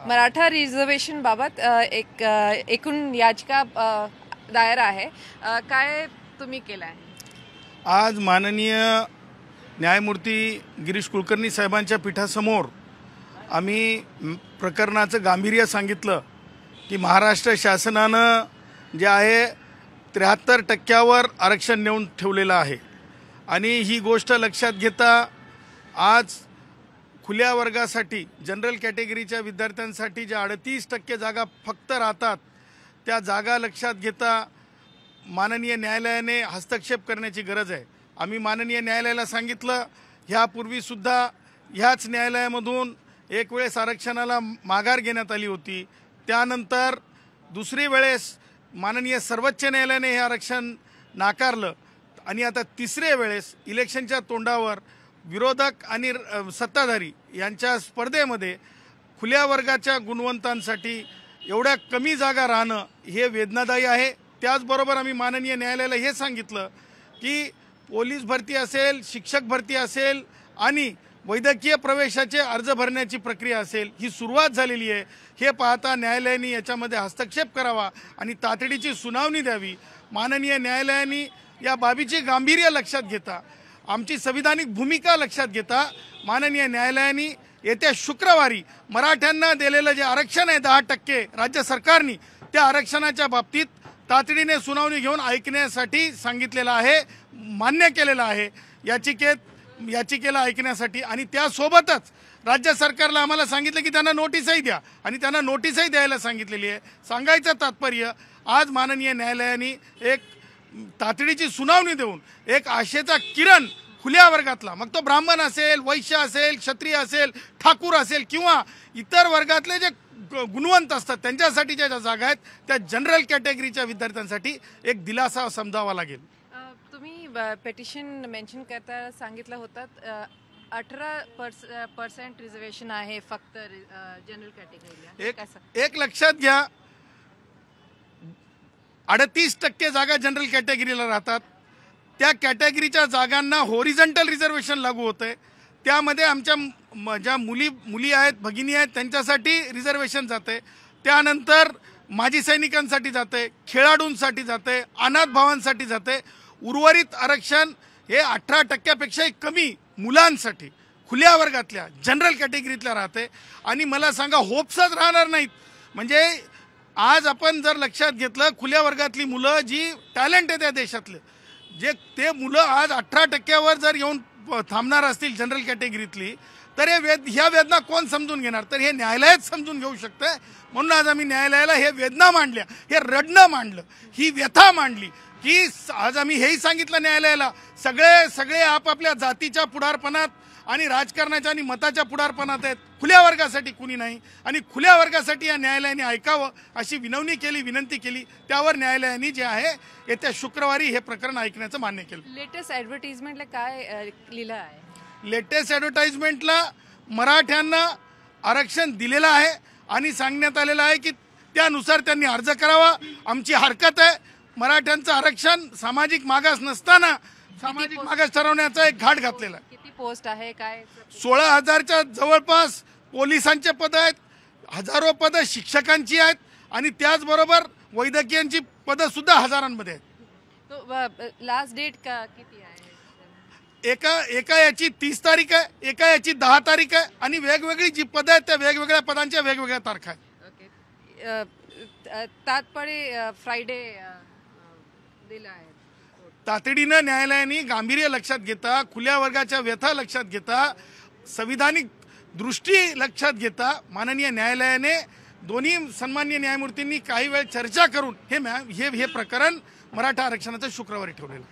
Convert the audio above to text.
Maratha reservation बाबत एकूण याचिका दायर आहे. काय तुम्ही केलं आहे? आज माननीय न्यायमूर्ती गिरीश कुलकर्णी साहेबांच्या पीठासमोर आम्ही प्रकरणाचं गांभीर्य सांगितलं की महाराष्ट्र शासनानं जे आहे 73% आरक्षण नेऊन ठेवलेलं आहे आणि ही गोष्ट लक्षात घेता आज खुल्या वर्गासाठी जनरल कॅटेगरीच्या विद्यार्थ्यांसाठी ज्या 38% जागा फक्त राहतात त्या जागा लक्षात घेता माननीय न्यायालयाने हस्तक्षेप करण्याची गरज आहे. आम्ही माननीय न्यायालयाला सांगितलं, ह्यापूर्वीसुद्धा ह्याच न्यायालयामधून एक वेळेस आरक्षणाला माघार घेण्यात आली होती. त्यानंतर दुसरी वेळेस माननीय सर्वोच्च न्यायालयाने हे आरक्षण नाकारलं आणि आता तिसऱ्या वेळेस इलेक्शनच्या तोंडावर विरोधक आणि सत्ताधारी यांच्या स्पर्धेमध्ये खुल्या वर्गाच्या गुणवंतांसाठी एवढ्या कमी जागा राहणं हे वेदनादायी आहे. त्याचबरोबर आम्ही माननीय न्यायालयाला हे सांगितलं की पोलीस भरती असेल, शिक्षक भरती असेल आणि वैद्यकीय प्रवेशाचे अर्ज भरण्याची प्रक्रिया असेल, ही सुरुवात झालेली आहे. हे पाहता न्यायालयाने याच्यामध्ये हस्तक्षेप करावा आणि तातडीची सुनावणी द्यावी. माननीय न्यायालयाने या बाबीचे गांभीर्य लक्षात घेता, आमची संविधानिक भूमिका लक्षात घेता माननीय न्यायालयाने येत्या शुक्रवारी मराठ्यांना दिलेलं जे आरक्षण आहे 10% राज्य सरकारने, त्या आरक्षणाच्या बाबतीत तातडीने सुनावणी घेऊन ऐकण्यासाठी सांगितलेलं आहे, मान्य केलेलं आहे याचिकेला ऐकण्यासाठी. आणि त्यासोबतच राज्य सरकारला आम्हाला सांगितलं की त्यांना नोटीसही द्या आणि त्यांना नोटीसही द्यायला सांगितलेली आहे. सांगायचं तात्पर्य, आज माननीय न्यायालयाने एक तातडीची सुनावणी देऊन एक आशेचा किरण खुल्या वर्गातला, मग तो ब्राह्मण असेल, वैश्य असेल, क्षत्रिय असेल, ठाकूर असेल किंवा इतर वर्गातले जे गुणवंत असतात त्यांच्यासाठीच्या ज्या जागा आहेत त्या जनरल कॅटेगरीच्या विद्यार्थ्यांसाठी एक दिलासा समजावा लागेल. तुम्ही पेटिशन मेन्शन करता सांगितलं होतं 18% रिझर्वेशन आहे फक्त जनरल कॅटेगरीला. एक लक्षात घ्या, 38% जागा जनरल कॅटेगरीला राहतात. त्या कॅटेगरीच्या जागांना हॉरिझॉन्टल रिझर्वेशन लागू होतंय. त्यामध्ये आमच्या ज्या मुली आहेत, भगिनी आहेत त्यांच्यासाठी रिझर्वेशन जाते. त्यानंतर माजी सैनिकांसाठी जाते, खेळाडूंसाठी जाते, अनाथ भावांसाठी जाते. उर्वरित आरक्षण हे 18%पेक्षाही कमी मुलांसाठी खुल्या वर्गातल्या जनरल कॅटेगरीतल्या राहते. आणि मला सांगा, होप्सच राहणार नाहीत. म्हणजे आज आपण जर लक्षात घेतलं, खुल्या वर्गातली मुलं जी टॅलेंट आहे त्या देशातले, जे ते मुलं आज 18%वर जर येऊन थांबणार असतील जनरल कॅटेगरीतली, तर ह्या वेदना कोण समजून घेणार? तर हे न्यायालयच समजून घेऊ शकते. म्हणून आज आम्ही न्यायालयाला हे वेदना मांडल्या, हे रडणं मांडलं, ही व्यथा मांडली की आज आम्ही हेही सांगितलं न्यायालयाला, सगळे आपापल्या जातीच्या पुढारपणात आणि राजकारणाच्या आणि मताच्या पुढारपणात आहेत, खुल्या वर्गासाठी कुणी नाही. आणि खुल्या वर्गासाठी या न्यायालयाने ऐकावं अशी विनंती केली. त्यावर न्यायालयाने जे आहे येत्या शुक्रवारी हे प्रकरण ऐकण्याचं मान्य केलं. लेटेस्ट ॲडव्हर्टाइजमेंटला काय लिहिलं आहे? लेटेस्ट ॲडव्हर्टाइजमेंटला मराठ्यांना आरक्षण दिलेलं आहे आणि सांगण्यात आलेलं आहे की त्यानुसार त्यांनी अर्ज करावा. आमची हरकत आहे. मराठ्यांचं आरक्षण सामाजिक मागास नसताना सामाजिक मागास ठरवण्याचा एक घाट घातलेला आहे. किती पोस्ट आहे? काय? 16,000च्या जवळपास पोलिसांचे पद आहेत, हजारो पदं शिक्षकांची आहेत आणि त्याचबरोबर वैद्यकीयांची पदं सुद्धा हजारांमध्ये आहेत. तो लास्ट डेट किती आहे? एका याची 30 तारीख आहे, एका याची 10 तारीख आहे आणि वेगवेगळी जी पदं आहेत त्या वेगवेगळ्या पदांच्या वेगवेगळ्या तारखा आहेत. ओके. तात्पर्य फ्रायडे दिला आहे. तातडीनं न्यायालयाने गांभीर्य लक्षात घेता, खुल्या वर्गाच्या व्यथा लक्षात घेता, संविधानिक दृष्टी लक्षात घेता माननीय न्यायालयाने दोन्ही सन्माननीय न्यायमूर्तींनी काही वेळ चर्चा करून हे प्रकरण मराठा आरक्षणाचं शुक्रवारी ठेवलेलं.